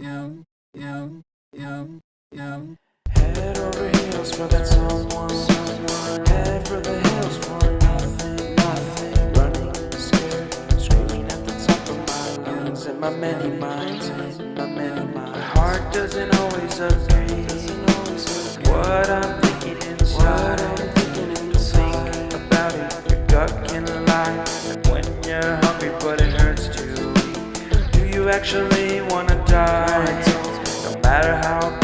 Head over heels for that someone. Head for the hills for nothing, nothing. Running scared, screaming at the top of my lungs. In my many minds, my heart doesn't always agree. What I'm thinking inside, think about it. Your gut can lie, like when you're hungry but it hurts to eat. Do you actually wanna die? No matter how